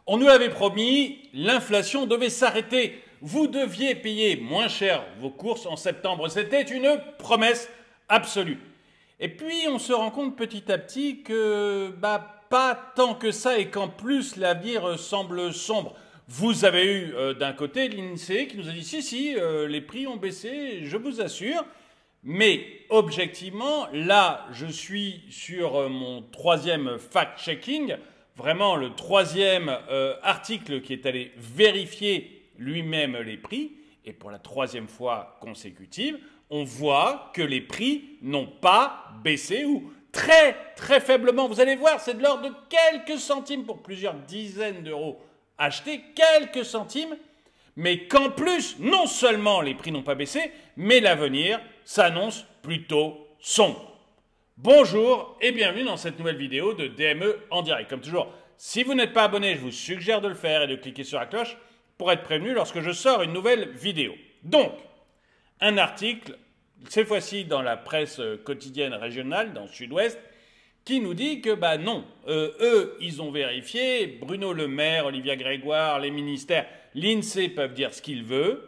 On nous l'avait promis, l'inflation devait s'arrêter. Vous deviez payer moins cher vos courses en septembre. C'était une promesse absolue. Et puis on se rend compte petit à petit que pas tant que ça et qu'en plus l'avenir semble sombre. Vous avez eu d'un côté l'INSEE qui nous a dit si, les prix ont baissé, je vous assure. Mais objectivement, là, je suis sur mon troisième fact-checking, vraiment le troisième article qui est allé vérifier lui-même les prix. Et pour la troisième fois consécutive, on voit que les prix n'ont pas baissé ou très très faiblement. Vous allez voir, c'est de l'ordre de quelques centimes pour plusieurs dizaines d'euros achetés, quelques centimes, mais qu'en plus, non seulement les prix n'ont pas baissé, mais l'avenir s'annonce plutôt sombre. Bonjour et bienvenue dans cette nouvelle vidéo de DME en direct. Comme toujours, si vous n'êtes pas abonné, je vous suggère de le faire et de cliquer sur la cloche pour être prévenu lorsque je sors une nouvelle vidéo. Donc, un article, cette fois-ci dans la presse quotidienne régionale, dans Sud-Ouest, qui nous dit que non, eux, ils ont vérifié, Bruno Le Maire, Olivia Grégoire, les ministères, l'INSEE peuvent dire ce qu'ils veulent,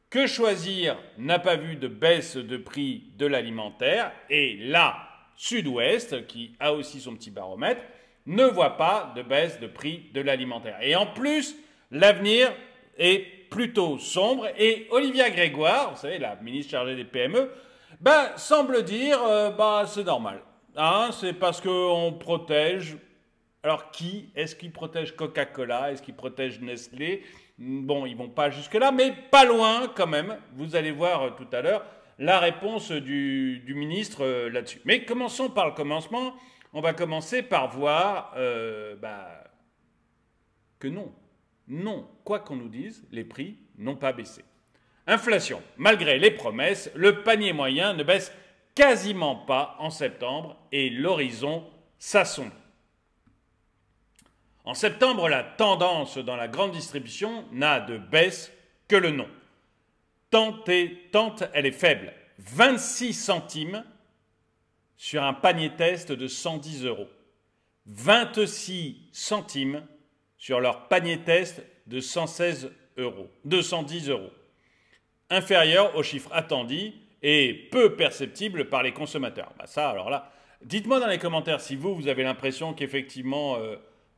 que Choisir n'a pas vu de baisse de prix de l'alimentaire, et là, Sud-Ouest, qui a aussi son petit baromètre, ne voit pas de baisse de prix de l'alimentaire. Et en plus, l'avenir est plutôt sombre, et Olivia Grégoire, vous savez, la ministre chargée des PME, semble dire, c'est normal. Hein, c'est parce qu'on protège. Alors qui? Est-ce qu'ils protègent Coca-Cola? Est-ce qu'ils protègent Nestlé? Bon, ils vont pas jusque-là, mais pas loin quand même. Vous allez voir tout à l'heure la réponse du ministre là-dessus. Mais commençons par le commencement. On va commencer par voir que non. Non, quoi qu'on nous dise, les prix n'ont pas baissé. Inflation. Malgré les promesses, le panier moyen ne baisse quasiment pas en septembre et l'horizon s'assombrit. En septembre, la tendance dans la grande distribution n'a de baisse que le nom. Tant elle est faible. 26 centimes sur un panier test de 110 euros. 26 centimes sur leur panier test de 116 euros, 210 euros. Inférieur au chiffre attendu et peu perceptible par les consommateurs. Ça, alors là, dites-moi dans les commentaires si vous avez l'impression qu'effectivement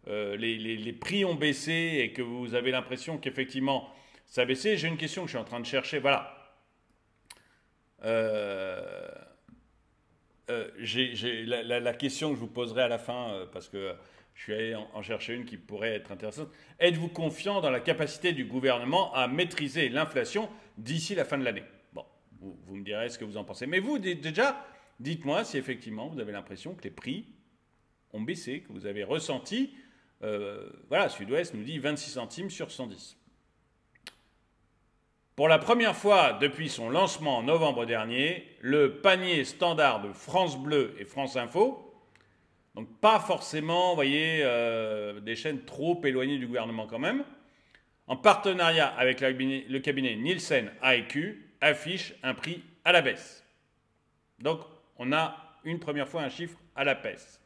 les prix ont baissé et que vous avez l'impression qu'effectivement ça a baissé. J'ai une question que je suis en train de chercher. Voilà. La question que je vous poserai à la fin, parce que je suis allé en chercher une qui pourrait être intéressante. Êtes-vous confiant dans la capacité du gouvernement à maîtriser l'inflation d'ici la fin de l'année? Bon, vous me direz ce que vous en pensez. Mais vous, déjà, dites-moi si effectivement vous avez l'impression que les prix ont baissé, que vous avez ressenti. Voilà, Sud-Ouest nous dit 26 centimes sur 110. Pour la première fois depuis son lancement en novembre dernier, le panier standard de France Bleu et France Info, donc pas forcément, vous voyez, des chaînes trop éloignées du gouvernement quand même, en partenariat avec le cabinet Nielsen IQ, affiche un prix à la baisse. Donc on a une première fois un chiffre à la baisse.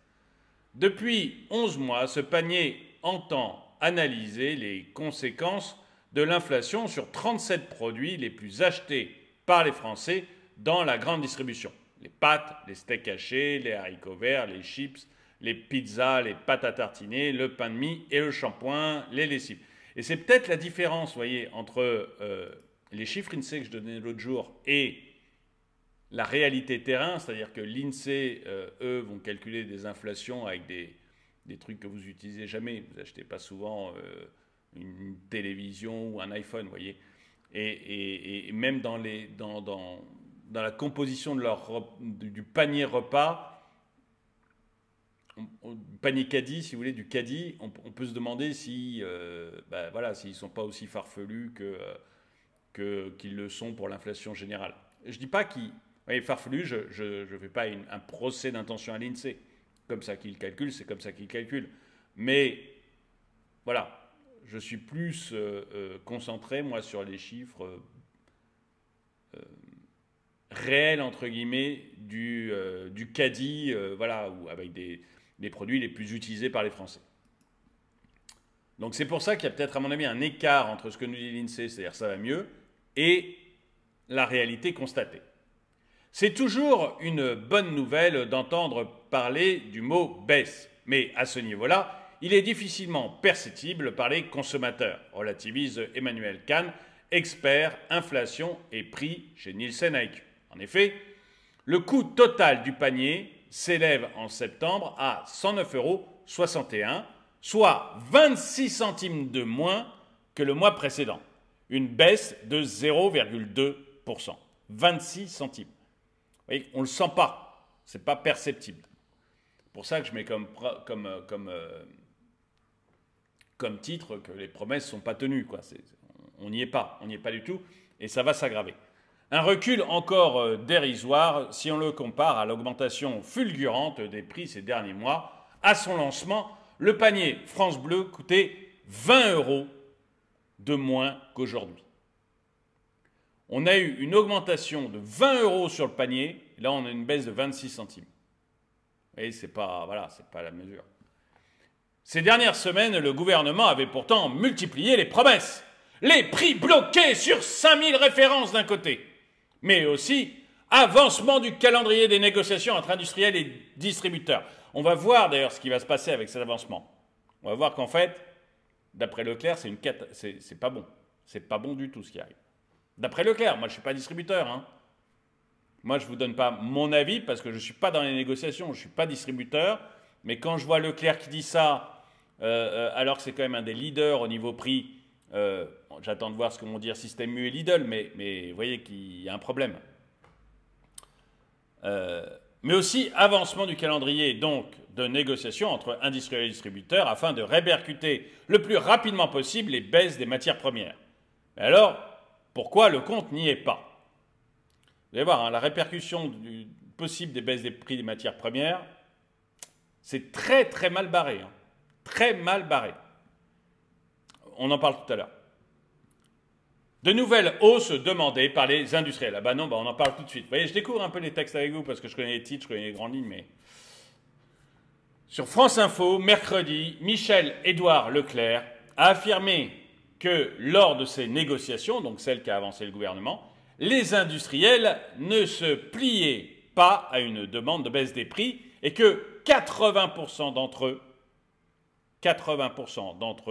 Depuis 11 mois, ce panier entend analyser les conséquences de l'inflation sur 37 produits les plus achetés par les Français dans la grande distribution. Les pâtes, les steaks hachés, les haricots verts, les chips, les pizzas, les pâtes à tartiner, le pain de mie et le shampoing, les lessives. Et c'est peut-être la différence, vous voyez, entre les chiffres INSEE que je donnais l'autre jour et la réalité terrain, c'est-à-dire que l'INSEE, eux, vont calculer des inflations avec des trucs que vous n'utilisez jamais. Vous n'achetez pas souvent une télévision ou un iPhone, vous voyez. Et même dans la composition du panier repas, panier caddie, si vous voulez, du caddie, on peut se demander si, s'ils ne sont pas aussi farfelus qu'ils le sont pour l'inflation générale. Je ne dis pas qu'ils... Vous voyez, farfelu, je ne fais pas un procès d'intention à l'INSEE. Comme ça qu'ils calculent, c'est comme ça qu'ils calculent. Mais, voilà, je suis plus concentré, moi, sur les chiffres réels, entre guillemets, du caddie, voilà, ou avec des produits les plus utilisés par les Français. Donc c'est pour ça qu'il y a peut-être, à mon avis, un écart entre ce que nous dit l'INSEE, c'est-à-dire ça va mieux, et la réalité constatée. C'est toujours une bonne nouvelle d'entendre parler du mot baisse, mais à ce niveau-là, il est difficilement perceptible par les consommateurs, relativise Emmanuel Kahn, expert inflation et prix chez Nielsen IQ. En effet, le coût total du panier s'élève en septembre à 109,61 €, soit 26 centimes de moins que le mois précédent, une baisse de 0,2%. 26 centimes. Vous voyez, on ne le sent pas, ce n'est pas perceptible. C'est pour ça que je mets comme titre que les promesses ne sont pas tenues, quoi. On n'y est pas du tout, et ça va s'aggraver. Un recul encore dérisoire si on le compare à l'augmentation fulgurante des prix ces derniers mois. À son lancement, le panier France Bleu coûtait 20 € de moins qu'aujourd'hui. On a eu une augmentation de 20 € sur le panier, là on a une baisse de 26 centimes. Vous voyez, c'est pas la mesure. Ces dernières semaines, le gouvernement avait pourtant multiplié les promesses. Les prix bloqués sur 5000 références d'un côté, mais aussi avancement du calendrier des négociations entre industriels et distributeurs. On va voir d'ailleurs ce qui va se passer avec cet avancement. On va voir qu'en fait, d'après Leclerc, c'est pas bon. C'est pas bon du tout ce qui arrive. D'après Leclerc, moi je ne suis pas distributeur. Hein. Moi je ne vous donne pas mon avis parce que je ne suis pas dans les négociations, je ne suis pas distributeur. Mais quand je vois Leclerc qui dit ça, alors que c'est quand même un des leaders au niveau prix, j'attends de voir ce que vont dire Système U et Lidl, mais vous voyez qu'il y a un problème. Mais aussi avancement du calendrier donc de négociation entre industriels et distributeurs afin de répercuter le plus rapidement possible les baisses des matières premières. Mais alors, pourquoi le compte n'y est pas? Vous allez voir, hein, la répercussion possible des baisses des prix des matières premières, c'est très très mal barré. Hein, très mal barré. On en parle tout à l'heure. De nouvelles hausses demandées par les industriels. Ah bah non, on en parle tout de suite. Vous voyez, je découvre un peu les textes avec vous parce que je connais les titres, je connais les grandes lignes, mais... Sur France Info, mercredi, Michel-Édouard Leclerc a affirmé que lors de ces négociations, donc celles qu'a avancées le gouvernement, les industriels ne se pliaient pas à une demande de baisse des prix et que 80% d'entre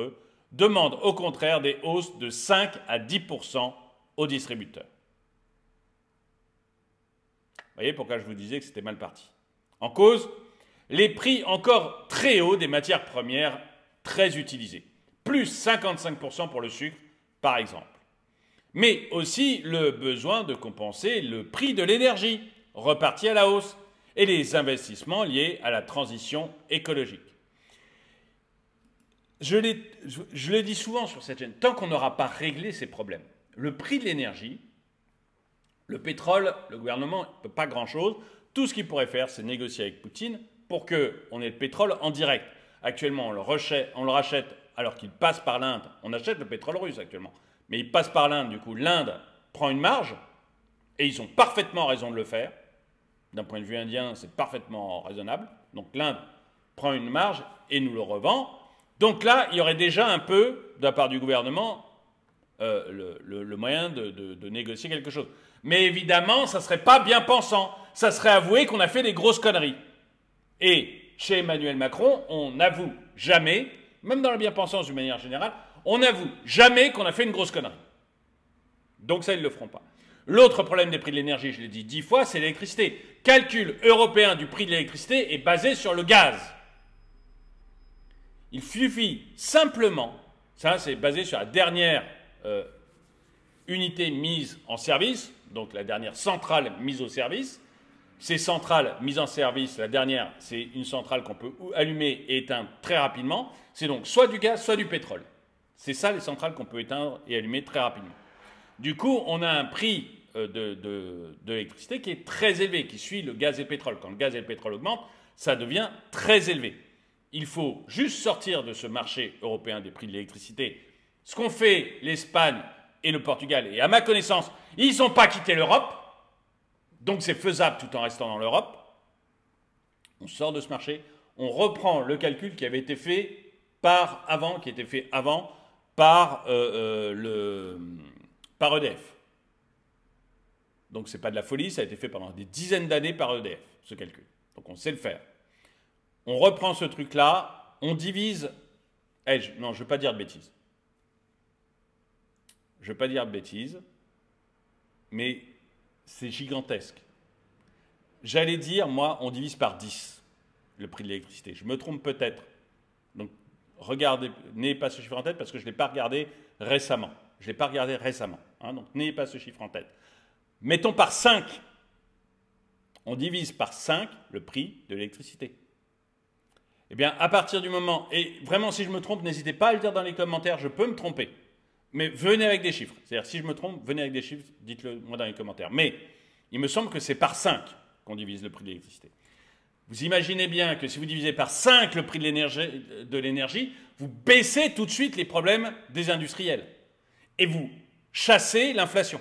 eux demandent au contraire des hausses de 5 à 10% aux distributeurs. Vous voyez pourquoi je vous disais que c'était mal parti. En cause, les prix encore très hauts des matières premières très utilisées. Plus 55% pour le sucre, par exemple. Mais aussi le besoin de compenser le prix de l'énergie, reparti à la hausse, et les investissements liés à la transition écologique. Je l'ai dit souvent sur cette chaîne, tant qu'on n'aura pas réglé ces problèmes, le prix de l'énergie, le pétrole, le gouvernement ne peut pas grand-chose. Tout ce qu'il pourrait faire, c'est négocier avec Poutine pour qu'on ait le pétrole en direct. Actuellement, on le rachète alors qu'il passe par l'Inde. On achète le pétrole russe actuellement. Mais il passe par l'Inde, du coup, l'Inde prend une marge, et ils ont parfaitement raison de le faire. D'un point de vue indien, c'est parfaitement raisonnable. Donc l'Inde prend une marge et nous le revend. Donc là, il y aurait déjà un peu, de la part du gouvernement, le moyen de négocier quelque chose. Mais évidemment, ça ne serait pas bien pensant. Ça serait avouer qu'on a fait des grosses conneries. Et chez Emmanuel Macron, on n'avoue jamais, même dans la bien-pensance d'une manière générale, on n'avoue jamais qu'on a fait une grosse connerie. Donc ça, ils ne le feront pas. L'autre problème des prix de l'énergie, je l'ai dit 10 fois, c'est l'électricité. Calcul européen du prix de l'électricité est basé sur le gaz. Il suffit simplement, ça c'est basé sur la dernière unité mise en service, donc la dernière centrale mise au service. Ces centrales mises en service, la dernière, c'est une centrale qu'on peut allumer et éteindre très rapidement. C'est donc soit du gaz, soit du pétrole. C'est ça les centrales qu'on peut éteindre et allumer très rapidement. Du coup, on a un prix de l'électricité qui est très élevé, qui suit le gaz et le pétrole. Quand le gaz et le pétrole augmentent, ça devient très élevé. Il faut juste sortir de ce marché européen des prix de l'électricité. Ce qu'ont fait l'Espagne et le Portugal, et à ma connaissance, ils n'ont pas quitté l'Europe, donc c'est faisable tout en restant dans l'Europe. On sort de ce marché, on reprend le calcul qui avait été fait qui a été fait avant par, par EDF. Donc ce n'est pas de la folie, ça a été fait pendant des dizaines d'années par EDF, ce calcul. Donc on sait le faire. On reprend ce truc-là, on divise... non, je ne veux pas dire de bêtises. Je ne veux pas dire de bêtises, mais c'est gigantesque. J'allais dire, moi, on divise par 10 le prix de l'électricité. Je me trompe peut-être. Donc, regardez, n'ayez pas ce chiffre en tête parce que je ne l'ai pas regardé récemment. Je ne l'ai pas regardé récemment. Hein, donc, n'ayez pas ce chiffre en tête. Mettons par 5. On divise par 5 le prix de l'électricité. Eh bien, à partir du moment... Et vraiment, si je me trompe, n'hésitez pas à le dire dans les commentaires. Je peux me tromper. Mais venez avec des chiffres. C'est-à-dire, si je me trompe, venez avec des chiffres. Dites-le moi dans les commentaires. Mais il me semble que c'est par 5 qu'on divise le prix de l'électricité. Vous imaginez bien que si vous divisez par 5 le prix de l'énergie, vous baissez tout de suite les problèmes des industriels. Et vous chassez l'inflation.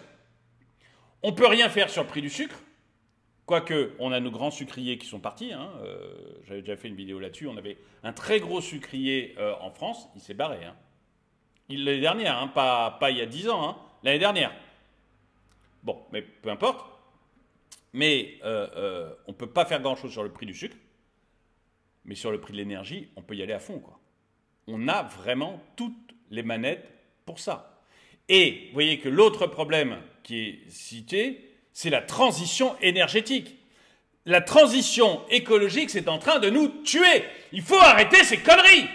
On ne peut rien faire sur le prix du sucre, quoique on a nos grands sucriers qui sont partis. Hein, j'avais déjà fait une vidéo là-dessus. On avait un très gros sucrier en France, il s'est barré. Hein. L'année dernière, hein, pas il y a 10 ans, hein, l'année dernière. Bon, mais peu importe. Mais on ne peut pas faire grand-chose sur le prix du sucre. Mais sur le prix de l'énergie, on peut y aller à fond, quoi. On a vraiment toutes les manettes pour ça. Et vous voyez que l'autre problème qui est cité, c'est la transition énergétique. La transition écologique, c'est en train de nous tuer. Il faut arrêter ces conneries.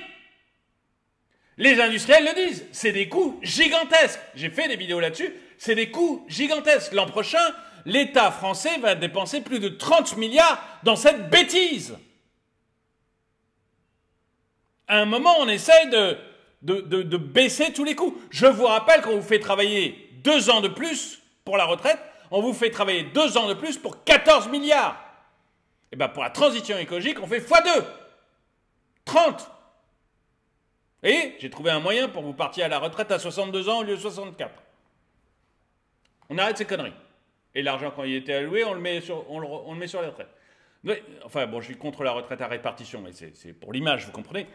Les industriels le disent, c'est des coûts gigantesques. J'ai fait des vidéos là-dessus, c'est des coûts gigantesques. L'an prochain, l'État français va dépenser plus de 30 milliards dans cette bêtise. À un moment, on essaye de baisser tous les coûts. Je vous rappelle qu'on vous fait travailler 2 ans de plus pour la retraite, on vous fait travailler 2 ans de plus pour 14 milliards. Et bien pour la transition écologique, on fait x2. 30. Et j'ai trouvé un moyen pour que vous partiez à la retraite à 62 ans au lieu de 64. On arrête ces conneries. Et l'argent, quand il était alloué, on le met sur les retraites. Mais, enfin, bon, je suis contre la retraite à répartition, mais c'est pour l'image, vous comprenez?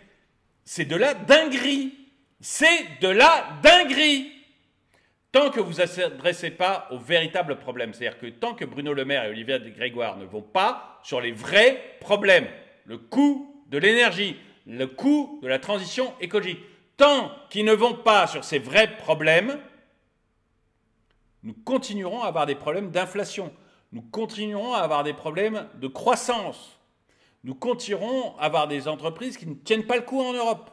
C'est de la dinguerie. C'est de la dinguerie. Tant que vous ne vous adressez pas au véritable problème, c'est-à-dire que tant que Bruno Le Maire et Olivier Grégoire ne vont pas sur les vrais problèmes, le coût de l'énergie, le coût de la transition écologique, tant qu'ils ne vont pas sur ces vrais problèmes, nous continuerons à avoir des problèmes d'inflation, nous continuerons à avoir des problèmes de croissance, nous continuerons à avoir des entreprises qui ne tiennent pas le coup en Europe.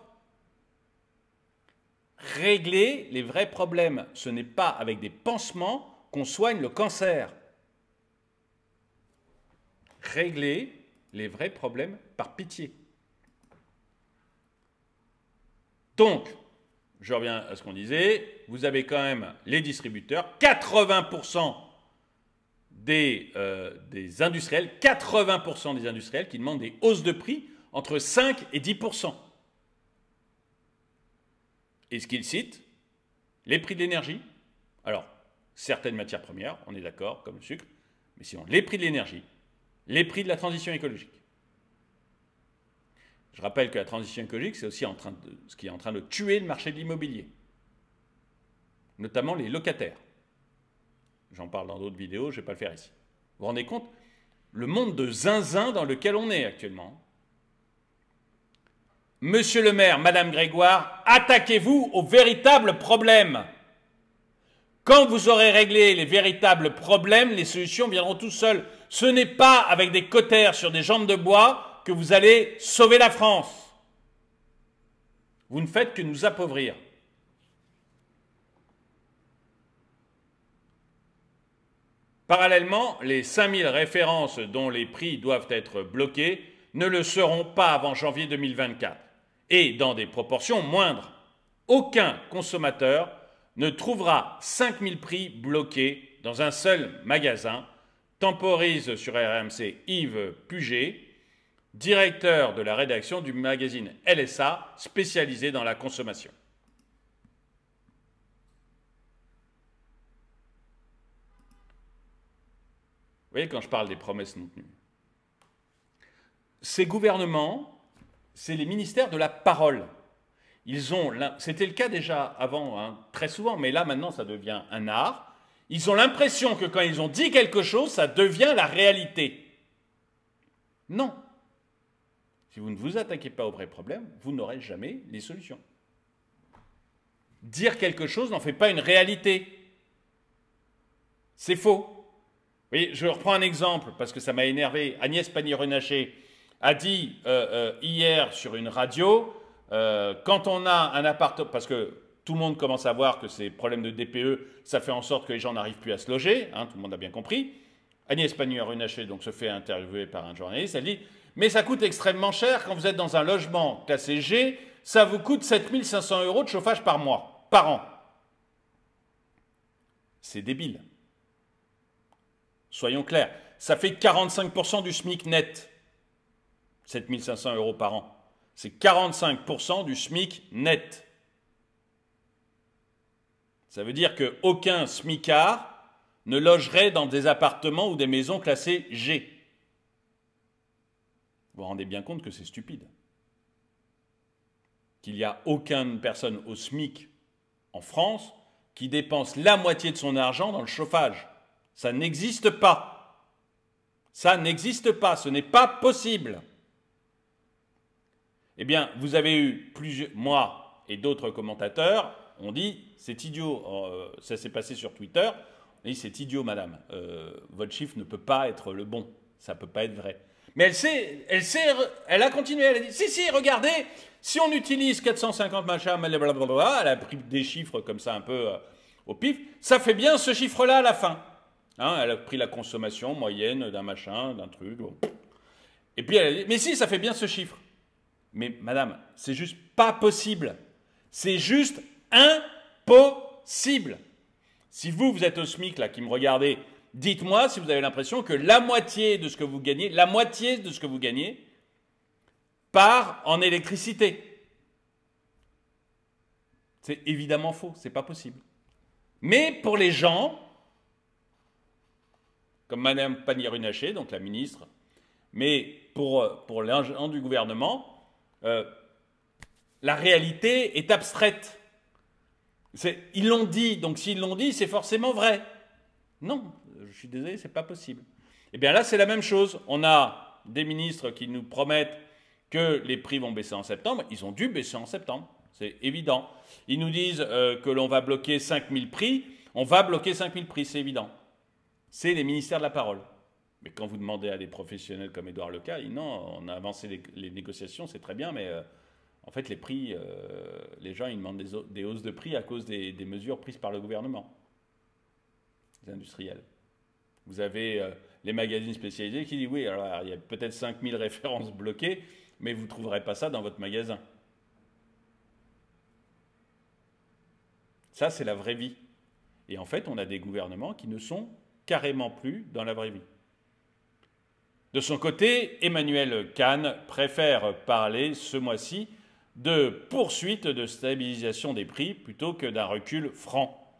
Régler les vrais problèmes, ce n'est pas avec des pansements qu'on soigne le cancer. Régler les vrais problèmes par pitié. Donc, je reviens à ce qu'on disait, vous avez quand même les distributeurs, 80% des industriels, 80% des industriels qui demandent des hausses de prix entre 5 et 10%. Et ce qu'ils citent, les prix de l'énergie, alors certaines matières premières, on est d'accord, comme le sucre, mais sinon les prix de l'énergie, les prix de la transition écologique. Je rappelle que la transition écologique, c'est aussi ce qui est en train de tuer le marché de l'immobilier, notamment les locataires. J'en parle dans d'autres vidéos, je ne vais pas le faire ici. Vous vous rendez compte? Le monde de zinzin dans lequel on est actuellement. Monsieur le maire, Madame Grégoire, attaquez-vous aux véritables problèmes. Quand vous aurez réglé les véritables problèmes, les solutions viendront tout seules. Ce n'est pas avec des cautères sur des jambes de bois que vous allez sauver la France. Vous ne faites que nous appauvrir. Parallèlement, les 5000 références dont les prix doivent être bloqués ne le seront pas avant janvier 2024. Et dans des proportions moindres. Aucun consommateur ne trouvera 5000 prix bloqués dans un seul magasin, temporise sur RMC Yves Puget, directeur de la rédaction du magazine LSA, spécialisé dans la consommation. Vous voyez, quand je parle des promesses non tenues, ces gouvernements, c'est les ministères de la parole. C'était le cas déjà avant, hein, très souvent, mais là maintenant ça devient un art. Ils ont l'impression que quand ils ont dit quelque chose, ça devient la réalité. Non. Si vous ne vous attaquez pas aux vrais problèmes, vous n'aurez jamais les solutions. Dire quelque chose n'en fait pas une réalité. C'est faux. Vous voyez, je reprends un exemple parce que ça m'a énervé. Agnès Pannier-Runacher a dit hier sur une radio, quand on a un appartement, parce que tout le monde commence à voir que ces problèmes de DPE, ça fait en sorte que les gens n'arrivent plus à se loger, hein, tout le monde a bien compris. Agnès Pannier-Runacher donc se fait interviewer par un journaliste, elle dit « Mais ça coûte extrêmement cher quand vous êtes dans un logement classé G, ça vous coûte 7 500 € de chauffage par mois, par an. » C'est débile. Soyons clairs, ça fait 45% du SMIC net, 7 500 € par an. C'est 45% du SMIC net. Ça veut dire qu'aucun smicard ne logerait dans des appartements ou des maisons classées G. Vous vous rendez bien compte que c'est stupide. Qu'il n'y a aucune personne au SMIC en France qui dépense la moitié de son argent dans le chauffage. Ça n'existe pas. Ça n'existe pas. Ce n'est pas possible. Eh bien, vous avez eu moi et d'autres commentateurs ont dit c'est idiot. Ça s'est passé sur Twitter. On dit c'est idiot, madame. Votre chiffre ne peut pas être le bon. Ça ne peut pas être vrai. Mais elle a continué. Elle a dit si, regardez, si on utilise 450 machins, blablabla, elle a pris des chiffres comme ça un peu au pif, ça fait bien ce chiffre-là à la fin. Hein, elle a pris la consommation moyenne d'un machin, d'un truc. Bon. Et puis elle a dit mais si, ça fait bien ce chiffre. Mais madame, c'est juste pas possible. C'est juste impossible. Si vous êtes au SMIC, là, qui me regardez, dites-moi si vous avez l'impression que la moitié de ce que vous gagnez, part en électricité. C'est évidemment faux, c'est pas possible. Mais pour les gens, comme Madame Pannier-Runacher, donc la ministre, mais pour l'agent du gouvernement, la réalité est abstraite. Ils l'ont dit, donc s'ils l'ont dit, c'est forcément vrai. Non, je suis désolé, c'est pas possible. Eh bien là, c'est la même chose. On a des ministres qui nous promettent que les prix vont baisser en septembre. Ils ont dû baisser en septembre, c'est évident. Ils nous disent que l'on va bloquer 5000 prix. On va bloquer 5000 prix, c'est évident. C'est les ministères de la parole. Mais quand vous demandez à des professionnels comme Édouard Lecas, ils disent non, on a avancé les négociations, c'est très bien, mais en fait, les prix, les gens, ils demandent des hausses de prix à cause des mesures prises par le gouvernement, les industriels. Vous avez les magazines spécialisés qui disent oui, alors il y a peut-être 5000 références bloquées, mais vous ne trouverez pas ça dans votre magasin. Ça, c'est la vraie vie. Et en fait, on a des gouvernements qui ne sont carrément plus dans la vraie vie. De son côté, Emmanuel Kahn préfère parler ce mois-ci de poursuite de stabilisation des prix plutôt que d'un recul franc.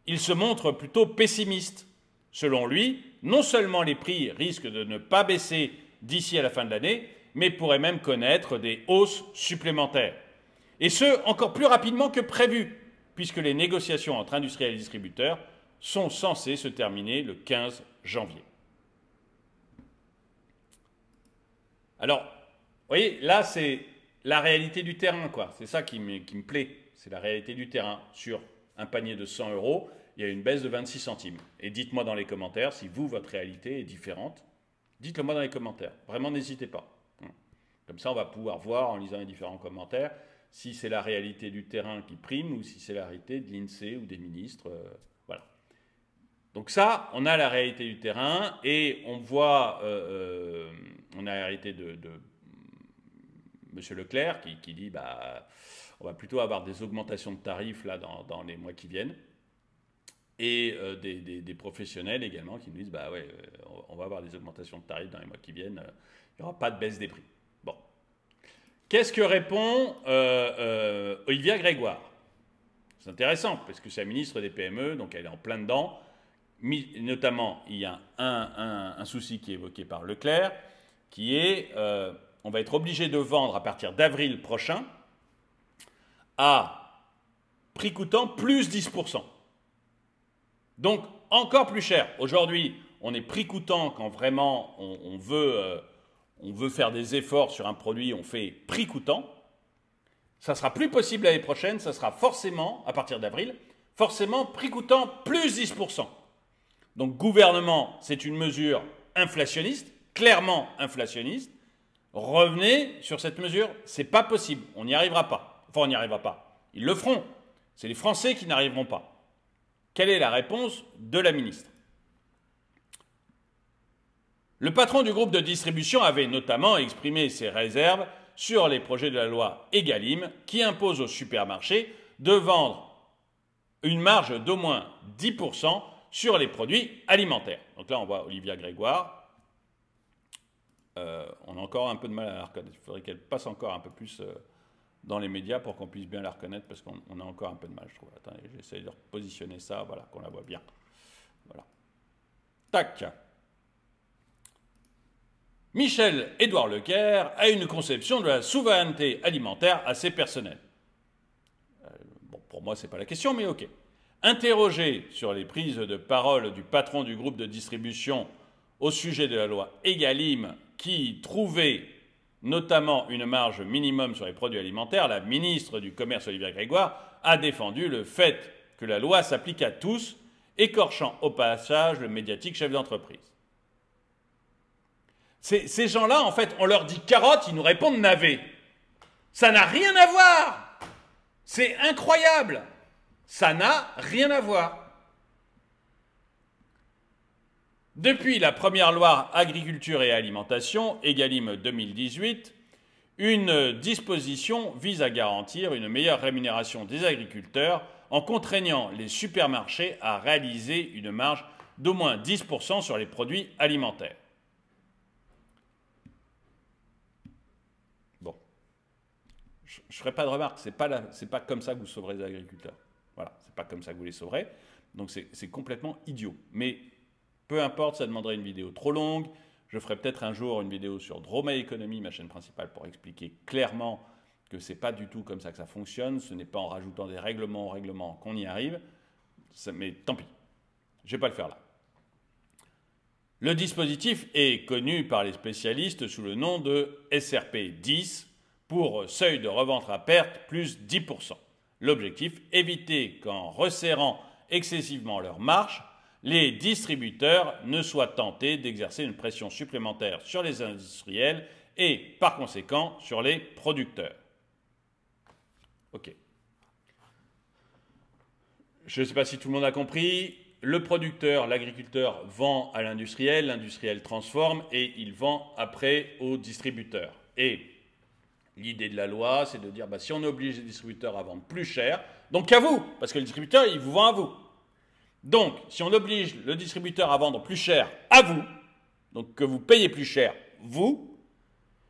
Il se montre plutôt pessimiste. Selon lui, non seulement les prix risquent de ne pas baisser d'ici à la fin de l'année, mais pourraient même connaître des hausses supplémentaires. Et ce, encore plus rapidement que prévu, puisque les négociations entre industriels et distributeurs sont censées se terminer le 15 janvier. Alors, vous voyez, là, c'est la réalité du terrain, quoi. C'est ça qui me plaît. C'est la réalité du terrain. Sur un panier de 100 €, il y a une baisse de 26 centimes. Et dites-moi dans les commentaires si vous, votre réalité est différente. Dites-le moi dans les commentaires. Vraiment, n'hésitez pas. Comme ça, on va pouvoir voir, en lisant les différents commentaires, si c'est la réalité du terrain qui prime ou si c'est la réalité de l'INSEE ou des ministres. Voilà. Donc ça, on a la réalité du terrain et on voit, on a la réalité de M. Leclerc qui dit on va plutôt avoir des augmentations de tarifs là, dans les mois qui viennent. Et des professionnels également qui nous disent on va avoir des augmentations de tarifs dans les mois qui viennent, il n'y aura pas de baisse des prix. Bon. Qu'est-ce que répond Olivia Grégoire? C'est intéressant parce que c'est la ministre des PME, donc elle est en plein dedans. Notamment, il y a un souci qui est évoqué par Leclerc, qui est on va être obligé de vendre à partir d'avril prochain à prix coûtant plus 10%. Donc, encore plus cher. Aujourd'hui, on est prix coûtant quand vraiment on veut faire des efforts sur un produit, on fait prix coûtant. Ça sera plus possible l'année prochaine, ça sera forcément, à partir d'avril, forcément prix coûtant plus 10%. Donc, gouvernement, c'est une mesure inflationniste, clairement inflationniste. Revenez sur cette mesure, c'est pas possible, on n'y arrivera pas. Enfin, on n'y arrivera pas. Ils le feront. C'est les Français qui n'arriveront pas. Quelle est la réponse de la ministre? Le patron du groupe de distribution avait notamment exprimé ses réserves sur les projets de la loi Egalim qui impose aux supermarchés de vendre une marge d'au moins 10% sur les produits alimentaires. Donc là, on voit Olivia Grégoire. On a encore un peu de mal à la reconnaître. Il faudrait qu'elle passe encore un peu plus dans les médias pour qu'on puisse bien la reconnaître parce qu'on a encore un peu de mal, je trouve. Attendez, j'essaie de repositionner ça, voilà, qu'on la voit bien. Voilà. Tac. Michel-Édouard Leclerc a une conception de la souveraineté alimentaire assez personnelle. Bon, pour moi, ce n'est pas la question, mais ok. Interrogé sur les prises de parole du patron du groupe de distribution au sujet de la loi Egalim qui trouvait notamment une marge minimum sur les produits alimentaires, la ministre du Commerce, Olivia Grégoire, a défendu le fait que la loi s'applique à tous, écorchant au passage le médiatique chef d'entreprise. Ces gens-là, en fait, on leur dit carotte, ils nous répondent navet. Ça n'a rien à voir. C'est incroyable. Ça n'a rien à voir. Depuis la première loi Agriculture et Alimentation, Egalim 2018, une disposition vise à garantir une meilleure rémunération des agriculteurs en contraignant les supermarchés à réaliser une marge d'au moins 10% sur les produits alimentaires. Bon, je ne ferai pas de remarque, c'est pas comme ça que vous sauverez les agriculteurs. Voilà, c'est pas comme ça que vous les sauverez. Donc c'est complètement idiot. Mais peu importe, ça demanderait une vidéo trop longue. Je ferai peut-être un jour une vidéo sur Droma Economy, ma chaîne principale, pour expliquer clairement que ce n'est pas du tout comme ça que ça fonctionne. Ce n'est pas en rajoutant des règlements qu'on y arrive. Mais tant pis, je ne vais pas le faire là. Le dispositif est connu par les spécialistes sous le nom de SRP 10 pour seuil de revente à perte plus 10%. L'objectif, éviter qu'en resserrant excessivement leur marge, les distributeurs ne soient tentés d'exercer une pression supplémentaire sur les industriels et, par conséquent, sur les producteurs. Ok. Je ne sais pas si tout le monde a compris. Le producteur, l'agriculteur, vend à l'industriel, l'industriel transforme et il vend après au distributeur. Et l'idée de la loi, c'est de dire, si on oblige les distributeurs à vendre plus cher, donc à vous, parce que le distributeur, il vous vend à vous. Donc, si on oblige le distributeur à vendre plus cher à vous, donc que vous payez plus cher, vous,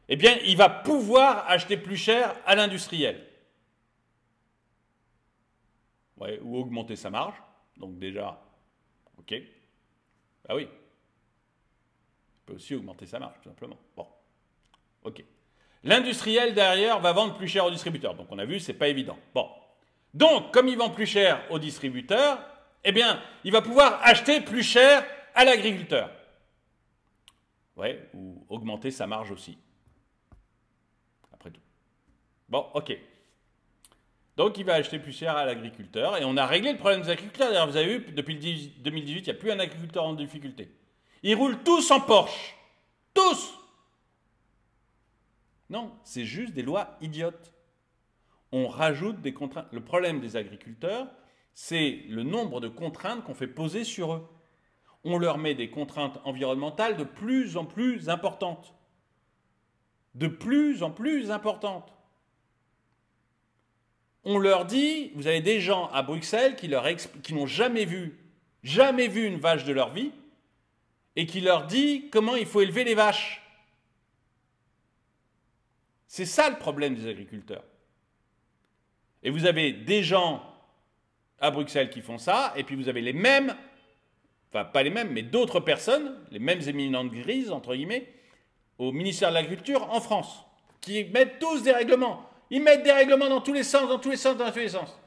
eh bien, il va pouvoir acheter plus cher à l'industriel. Ouais, ou augmenter sa marge. Donc déjà, ok. Ah oui. Il peut aussi augmenter sa marge, tout simplement. Bon, ok. L'industriel, derrière, va vendre plus cher au distributeur. Donc, on a vu, c'est pas évident. Bon. Donc, comme il vend plus cher au distributeur, eh bien, il va pouvoir acheter plus cher à l'agriculteur. Ouais, ou augmenter sa marge aussi. Après tout. Bon, ok. Donc, il va acheter plus cher à l'agriculteur. Et on a réglé le problème des agriculteurs. D'ailleurs, vous avez vu, depuis 2018, il n'y a plus un agriculteur en difficulté. Ils roulent tous en Porsche. Tous! Non, c'est juste des lois idiotes. On rajoute des contraintes. Le problème des agriculteurs, c'est le nombre de contraintes qu'on fait poser sur eux. On leur met des contraintes environnementales de plus en plus importantes. De plus en plus importantes. On leur dit, vous avez des gens à Bruxelles qui n'ont jamais vu une vache de leur vie, et qui leur dit comment il faut élever les vaches. C'est ça le problème des agriculteurs. Et vous avez des gens à Bruxelles qui font ça, et puis vous avez les mêmes, enfin pas les mêmes, mais d'autres personnes, les mêmes éminentes grises, entre guillemets, au ministère de l'Agriculture en France, qui mettent tous des règlements. Ils mettent des règlements dans tous les sens, dans tous les sens, dans tous les sens.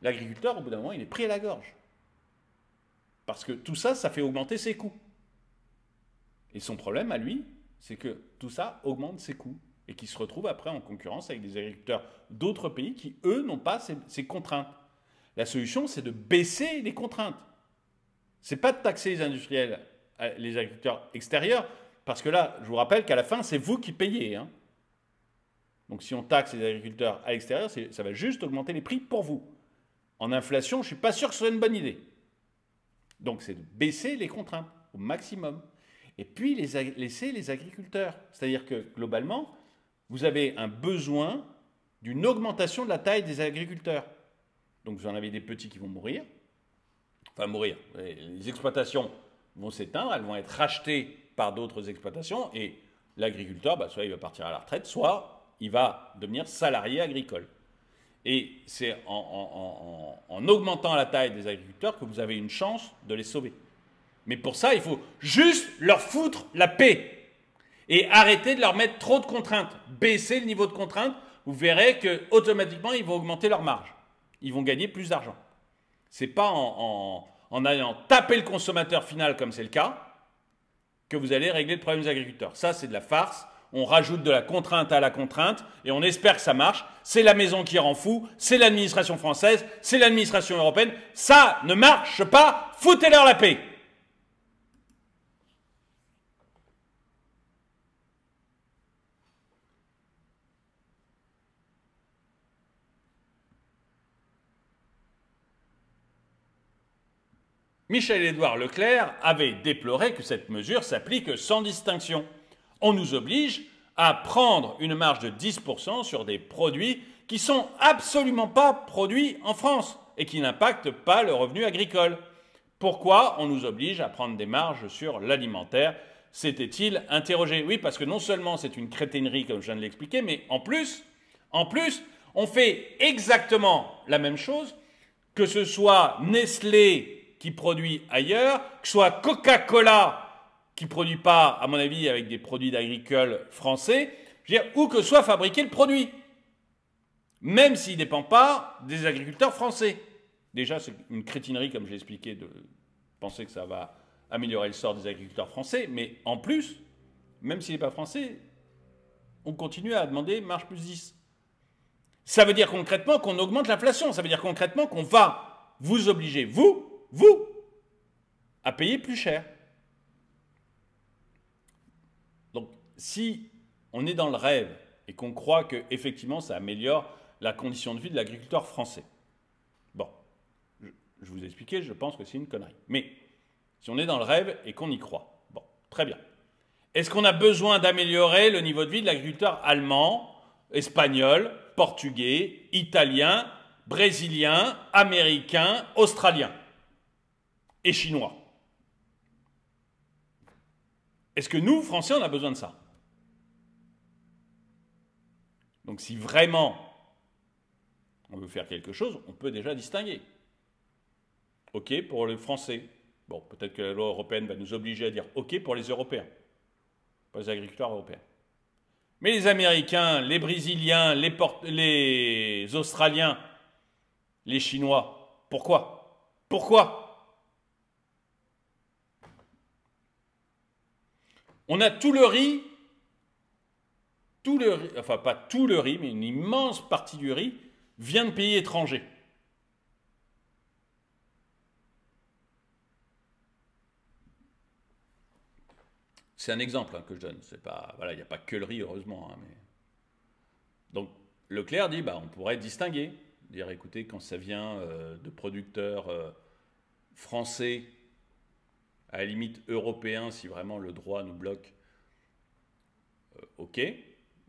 L'agriculteur, au bout d'un moment, il est pris à la gorge. Parce que tout ça, ça fait augmenter ses coûts. Et son problème à lui, c'est que tout ça augmente ses coûts et qu'il se retrouve après en concurrence avec des agriculteurs d'autres pays qui, eux, n'ont pas ces contraintes. La solution, c'est de baisser les contraintes. Ce n'est pas de taxer les industriels, les agriculteurs extérieurs, parce que là, je vous rappelle qu'à la fin, c'est vous qui payez. Hein. Donc si on taxe les agriculteurs à l'extérieur, ça va juste augmenter les prix pour vous. En inflation, je ne suis pas sûr que ce soit une bonne idée. Donc c'est de baisser les contraintes au maximum. Et puis laisser les agriculteurs. C'est-à-dire que globalement, vous avez un besoin d'une augmentation de la taille des agriculteurs. Donc vous en avez des petits qui vont mourir. Enfin mourir. Les exploitations vont s'éteindre, elles vont être rachetées par d'autres exploitations et l'agriculteur, soit il va partir à la retraite, soit il va devenir salarié agricole. Et c'est en augmentant la taille des agriculteurs que vous avez une chance de les sauver. Mais pour ça, il faut juste leur foutre la paix et arrêter de leur mettre trop de contraintes. Baisser le niveau de contraintes, vous verrez qu'automatiquement, ils vont augmenter leur marge. Ils vont gagner plus d'argent. Ce n'est pas en allant taper le consommateur final, comme c'est le cas, que vous allez régler le problème des agriculteurs. Ça, c'est de la farce. On rajoute de la contrainte à la contrainte et on espère que ça marche. C'est la maison qui rend fou, c'est l'administration française, c'est l'administration européenne. Ça ne marche pas. Foutez-leur la paix. Michel-Édouard Leclerc avait déploré que cette mesure s'applique sans distinction. On nous oblige à prendre une marge de 10% sur des produits qui ne sont absolument pas produits en France et qui n'impactent pas le revenu agricole. Pourquoi on nous oblige à prendre des marges sur l'alimentaire ? S'était-il interrogé. Oui, parce que non seulement c'est une crétinerie, comme je viens de l'expliquer, mais en plus, on fait exactement la même chose, que ce soit Nestlé qui produit ailleurs, que ce soit Coca-Cola qui ne produit pas, à mon avis, avec des produits d'agricoles français, je veux dire, où que soit fabriqué le produit, même s'il ne dépend pas des agriculteurs français. Déjà, c'est une crétinerie, comme j'ai expliqué, de penser que ça va améliorer le sort des agriculteurs français, mais en plus, même s'il n'est pas français, on continue à demander marge plus 10. Ça veut dire concrètement qu'on augmente l'inflation, ça veut dire concrètement qu'on va vous obliger, vous, à payer plus cher. Donc, si on est dans le rêve et qu'on croit qu'effectivement ça améliore la condition de vie de l'agriculteur français, bon, je vous ai expliqué, je pense que c'est une connerie. Mais si on est dans le rêve et qu'on y croit, bon, très bien. Est-ce qu'on a besoin d'améliorer le niveau de vie de l'agriculteur allemand, espagnol, portugais, italien, brésilien, américain, australien et chinois? Est-ce que nous, Français, on a besoin de ça? Donc si vraiment on veut faire quelque chose, on peut déjà distinguer. OK pour les Français. Bon, peut-être que la loi européenne va nous obliger à dire OK pour les Européens, pas les agriculteurs européens. Mais les Américains, les Brésiliens, les Australiens, les Chinois, pourquoi? On a tout le riz, enfin pas tout le riz, mais une immense partie du riz vient de pays étrangers. C'est un exemple que je donne. C'est pas, voilà, il n'y a pas que le riz, heureusement. Mais... Donc, Leclerc dit, on pourrait distinguer. Dire, écoutez, quand ça vient de producteurs français, à la limite européens, si vraiment le droit nous bloque, OK.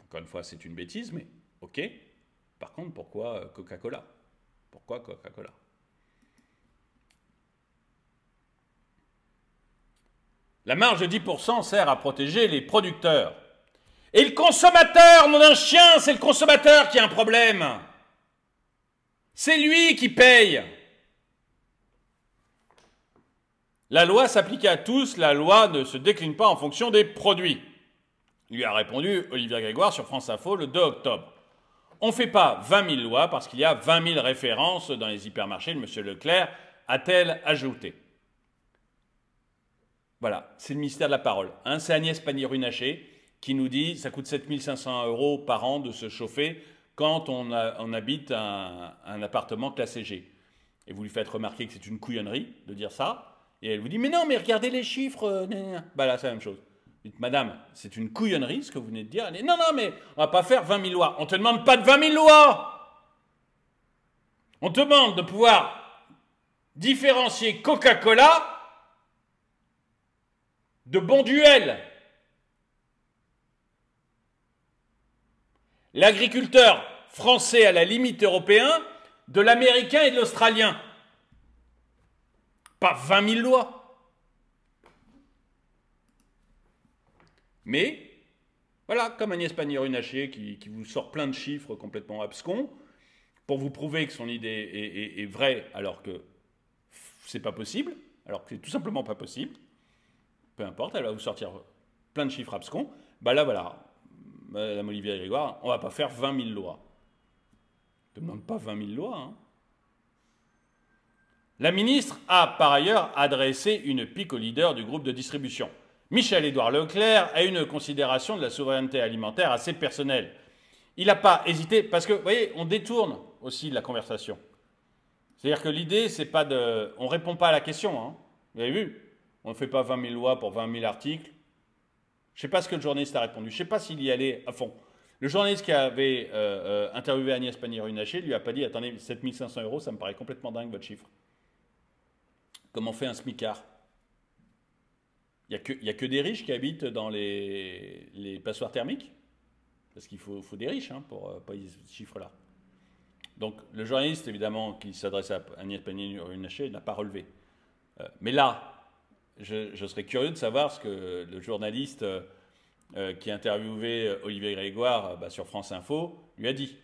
Encore une fois, c'est une bêtise, mais OK. Par contre, pourquoi Coca-Cola? Pourquoi Coca-Cola? La marge de 10% sert à protéger les producteurs. Et le consommateur, nom d'un chien, c'est le consommateur qui a un problème. C'est lui qui paye. La loi s'applique à tous, la loi ne se décline pas en fonction des produits. Lui a répondu Olivier Grégoire sur France Info le 2 octobre. On ne fait pas 20 000 lois parce qu'il y a 20 000 références dans les hypermarchés, le monsieur Leclerc a-t-elle ajouté. Voilà, c'est le ministère de la Parole. Hein, c'est Agnès Pannier-Runacher qui nous dit que ça coûte 7 500 € par an de se chauffer quand on habite un appartement classé G. Et vous lui faites remarquer que c'est une couillonnerie de dire ça. Et elle vous dit, mais non, mais regardez les chiffres. Bah là, c'est la même chose. Vous dites, madame, c'est une couillonnerie ce que vous venez de dire. Elle dit, non, non, mais on va pas faire 20 000 lois. On ne te demande pas de 20 000 lois. On te demande de pouvoir différencier Coca-Cola de Bonduelle. L'agriculteur français à la limite européen de l'américain et de l'australien. Pas 20 000 lois. Mais, voilà, comme Agnès Pannier-Runacher qui vous sort plein de chiffres complètement abscons pour vous prouver que son idée est vraie alors que c'est pas possible, alors que c'est tout simplement pas possible. Peu importe, elle va vous sortir plein de chiffres abscons. Bah là, voilà, Madame Olivia Grégoire, on va pas faire 20 000 lois. Ne demande pas 20 000 lois, hein. La ministre a par ailleurs adressé une pique au leader du groupe de distribution. Michel-Édouard Leclerc a une considération de la souveraineté alimentaire assez personnelle. Il n'a pas hésité, parce que, vous voyez, on détourne aussi la conversation. C'est-à-dire que l'idée, c'est pas de... On ne répond pas à la question, hein. Vous avez vu? On ne fait pas 20 000 lois pour 20 000 articles. Je ne sais pas ce que le journaliste a répondu. Je ne sais pas s'il y allait à fond. Le journaliste qui avait interviewé Agnès Pannier-Runacher lui a pas dit, attendez, 7 500 €, ça me paraît complètement dingue votre chiffre. Comment fait un smicard? Il n'y a que des riches qui habitent dans les passoires thermiques? Parce qu'il faut des riches hein, pour payer ce chiffre-là. Donc le journaliste, évidemment, qui s'adresse à Agnès Pannier-Runacher, n'a pas relevé. Mais là, je serais curieux de savoir ce que le journaliste qui a interviewé Olivier Grégoire sur France Info lui a dit.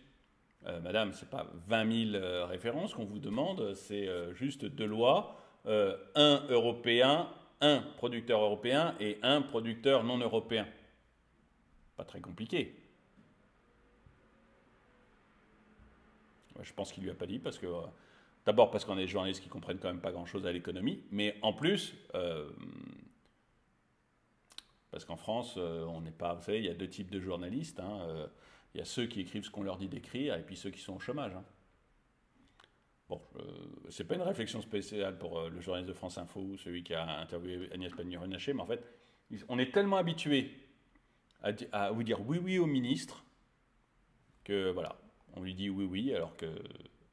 Madame, ce n'est pas 20 000 références qu'on vous demande, c'est juste deux lois. Un européen, un producteur européen et un producteur non européen. Pas très compliqué. Je pense qu'il ne lui a pas dit parce que, d'abord parce qu'on a des journalistes qui ne comprennent quand même pas grand-chose à l'économie, mais en plus, parce qu'en France, on n'est pas, vous savez, il y a deux types de journalistes. Hein, il y a ceux qui écrivent ce qu'on leur dit d'écrire et puis ceux qui sont au chômage. Hein. Bon, c'est pas une réflexion spéciale pour le journaliste de France Info ou celui qui a interviewé Agnès Pannier-Runacher, mais en fait, on est tellement habitué à vous dire oui, oui au ministre que voilà, on lui dit oui, oui, alors que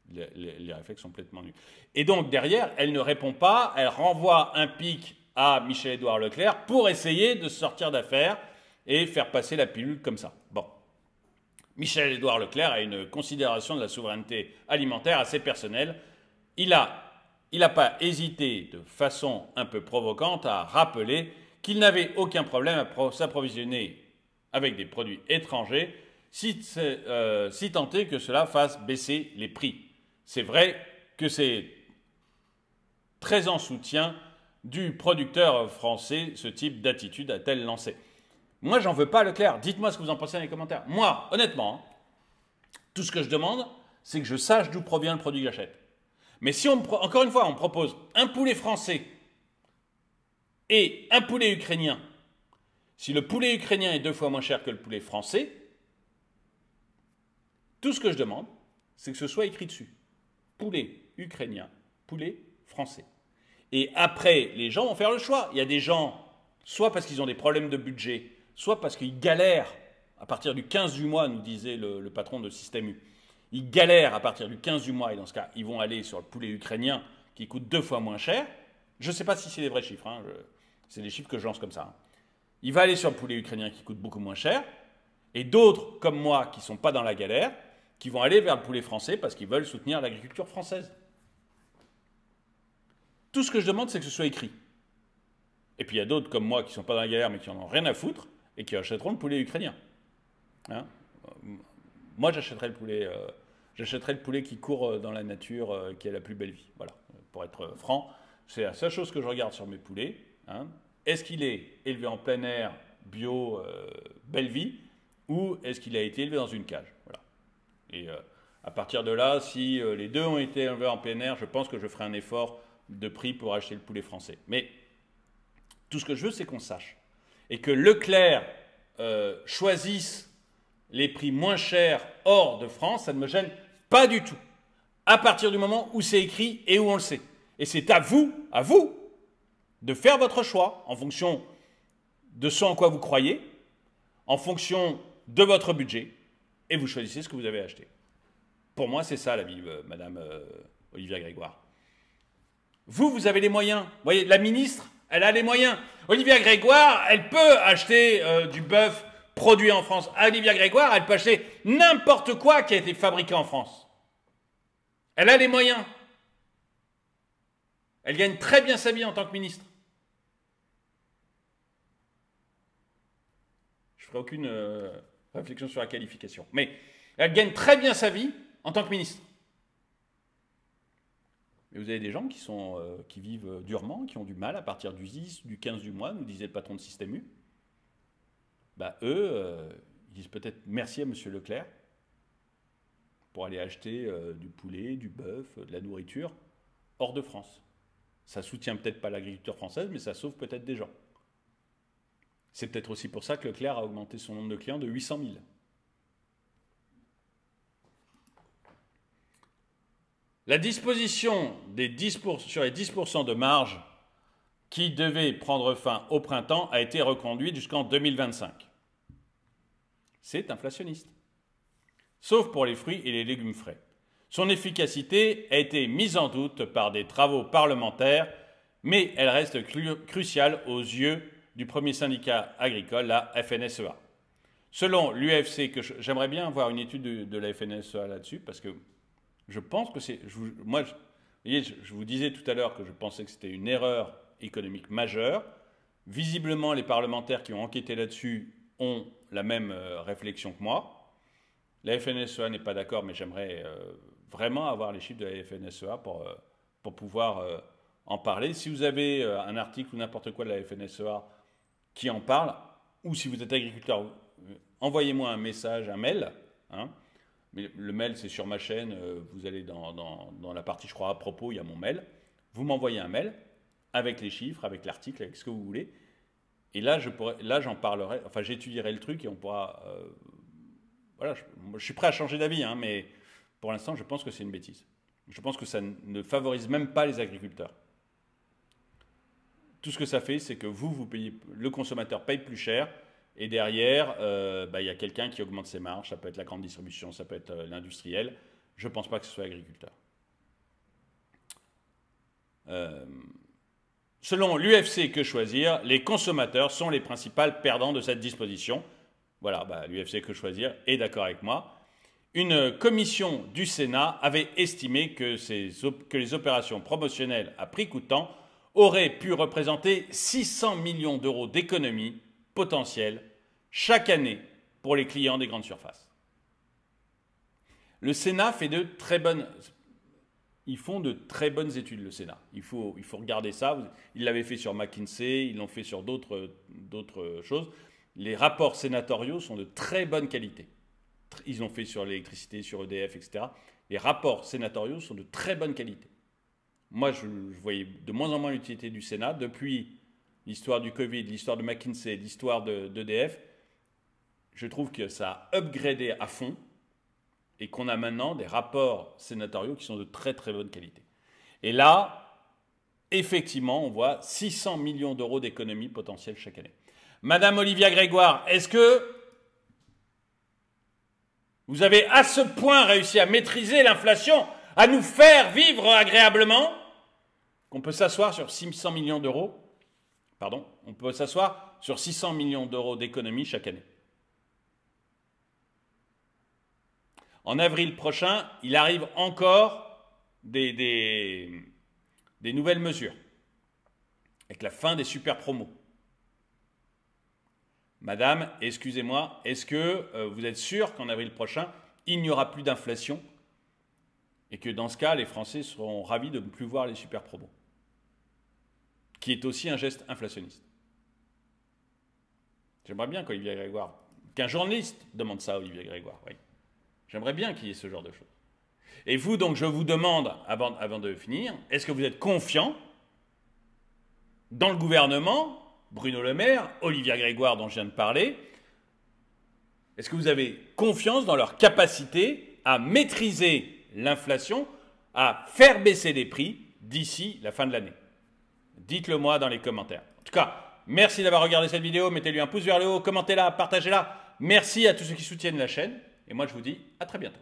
les réflexes sont complètement nuls. Et donc, derrière, elle ne répond pas, elle renvoie un pic à Michel-Édouard Leclerc pour essayer de se sortir d'affaire et faire passer la pilule comme ça. Bon. Michel-Édouard Leclerc a une considération de la souveraineté alimentaire assez personnelle. Il n'a pas hésité de façon un peu provocante à rappeler qu'il n'avait aucun problème à s'approvisionner avec des produits étrangers si tant est que cela fasse baisser les prix. C'est vrai que c'est très en soutien du producteur français, ce type d'attitude a-t-elle lancé. Moi, j'en veux pas à Leclerc. Dites-moi ce que vous en pensez dans les commentaires. Moi, honnêtement, tout ce que je demande, c'est que je sache d'où provient le produit que j'achète. Mais si, encore une fois, on me propose un poulet français et un poulet ukrainien, si le poulet ukrainien est 2 fois moins cher que le poulet français, tout ce que je demande, c'est que ce soit écrit dessus. Poulet ukrainien, poulet français. Et après, les gens vont faire le choix. Il y a des gens, soit parce qu'ils ont des problèmes de budget, soit parce qu'ils galèrent à partir du 15 du mois, nous disait le patron de Système U. Ils galèrent à partir du 15 du mois, et dans ce cas, ils vont aller sur le poulet ukrainien qui coûte 2 fois moins cher. Je ne sais pas si c'est des vrais chiffres, hein, c'est des chiffres que je lance comme ça. Hein. Il va aller sur le poulet ukrainien qui coûte beaucoup moins cher, et d'autres, comme moi, qui ne sont pas dans la galère, qui vont aller vers le poulet français parce qu'ils veulent soutenir l'agriculture française. Tout ce que je demande, c'est que ce soit écrit. Et puis il y a d'autres comme moi qui ne sont pas dans la galère mais qui en ont rien à foutre et qui achèteront le poulet ukrainien. Hein, moi, j'achèterai le poulet qui court dans la nature, qui a la plus belle vie. Voilà. Pour être franc, c'est la seule chose que je regarde sur mes poulets. Hein. Est-ce qu'il est élevé en plein air, bio, belle vie, ou est-ce qu'il a été élevé dans une cage? Voilà. Et à partir de là, si les deux ont été élevés en PNR, je pense que je ferai un effort de prix pour acheter le poulet français. Mais tout ce que je veux, c'est qu'on sache. Et que Leclerc choisisse les prix moins chers hors de France, ça ne me gêne pas du tout. À partir du moment où c'est écrit et où on le sait. Et c'est à vous, de faire votre choix en fonction de ce en quoi vous croyez, en fonction de votre budget, et vous choisissez ce que vous avez acheté. Pour moi, c'est ça la vie, Madame Olivia Grégoire. Vous avez les moyens. Vous voyez, la ministre, elle a les moyens. Olivia Grégoire, elle peut acheter du bœuf produit en France. Olivia Grégoire, elle peut acheter n'importe quoi qui a été fabriqué en France. Elle a les moyens. Elle gagne très bien sa vie en tant que ministre. Je ne ferai aucune réflexion sur la qualification. Mais elle gagne très bien sa vie en tant que ministre. Mais vous avez des gens qui vivent durement, qui ont du mal à partir du 10, du 15 du mois, nous disait le patron de Système U. Bah, eux, ils disent peut-être merci à M. Leclerc pour aller acheter du poulet, du bœuf, de la nourriture hors de France. Ça ne soutient peut-être pas l'agriculture française, mais ça sauve peut-être des gens. C'est peut-être aussi pour ça que Leclerc a augmenté son nombre de clients de 800 000. La disposition sur les 10% de marge qui devait prendre fin au printemps a été reconduite jusqu'en 2025. C'est inflationniste. Sauf pour les fruits et les légumes frais. Son efficacité a été mise en doute par des travaux parlementaires, mais elle reste cruciale aux yeux du premier syndicat agricole, la FNSEA. Selon l'UFC, j'aimerais bien avoir une étude de la FNSEA là-dessus, parce que je pense que c'est... je vous disais tout à l'heure que je pensais que c'était une erreur économique majeure. Visiblement, les parlementaires qui ont enquêté là-dessus ont la même réflexion que moi. La FNSEA n'est pas d'accord, mais j'aimerais vraiment avoir les chiffres de la FNSEA pour pouvoir en parler. Si vous avez un article ou n'importe quoi de la FNSEA qui en parle, ou si vous êtes agriculteur, envoyez-moi un message, un mail. Hein. Mais le mail, c'est sur ma chaîne. Vous allez dans la partie, je crois, à propos, il y a mon mail. Vous m'envoyez un mail avec les chiffres, avec l'article, avec ce que vous voulez. Et là, j'en parlerai, enfin, j'étudierai le truc et on pourra... voilà, je suis prêt à changer d'avis, hein, mais pour l'instant, je pense que c'est une bêtise. Je pense que ça ne favorise même pas les agriculteurs. Tout ce que ça fait, c'est que vous payez, le consommateur paye plus cher, et derrière, y a quelqu'un qui augmente ses marges. Ça peut être la grande distribution, ça peut être l'industriel. Je ne pense pas que ce soit l'agriculteur. Selon l'UFC Que Choisir, les consommateurs sont les principaux perdants de cette disposition. Voilà, l'UFC Que Choisir est d'accord avec moi. Une commission du Sénat avait estimé que les opérations promotionnelles à prix coûtant auraient pu représenter 600 millions d'euros d'économies potentielles chaque année pour les clients des grandes surfaces. Le Sénat fait ils font de très bonnes études, le Sénat. Il faut regarder ça. Ils l'avaient fait sur McKinsey, ils l'ont fait sur d'autres choses. Les rapports sénatoriaux sont de très bonne qualité. Ils l'ont fait sur l'électricité, sur EDF, etc. Les rapports sénatoriaux sont de très bonne qualité. Moi, je voyais de moins en moins l'utilité du Sénat. Depuis l'histoire du Covid, l'histoire de McKinsey, l'histoire d'EDF, je trouve que ça a upgradé à fond et qu'on a maintenant des rapports sénatoriaux qui sont de très très bonne qualité. Et là, effectivement, on voit 600 millions d'euros d'économies potentielles chaque année. Madame Olivia Grégoire, est-ce que vous avez à ce point réussi à maîtriser l'inflation, à nous faire vivre agréablement, qu'on peut s'asseoir sur 600 millions d'euros, on peut s'asseoir sur 600 millions d'euros d'économies chaque année. En avril prochain, il arrive encore des nouvelles mesures, avec la fin des super promos. Madame, excusez-moi, est-ce que vous êtes sûr qu'en avril prochain, il n'y aura plus d'inflation et que dans ce cas, les Français seront ravis de ne plus voir les super promos, qui est aussi un geste inflationniste. J'aimerais bien qu'un journaliste demande ça à Olivier Grégoire, oui. J'aimerais bien qu'il y ait ce genre de choses. Et vous, donc, je vous demande, avant de finir, est-ce que vous êtes confiant dans le gouvernement, Bruno Le Maire, Olivia Grégoire dont je viens de parler? Est-ce que vous avez confiance dans leur capacité à maîtriser l'inflation, à faire baisser les prix d'ici la fin de l'année? Dites-le moi dans les commentaires. En tout cas, merci d'avoir regardé cette vidéo. Mettez-lui un pouce vers le haut, commentez-la, partagez-la. Merci à tous ceux qui soutiennent la chaîne. Et moi, je vous dis à très bientôt.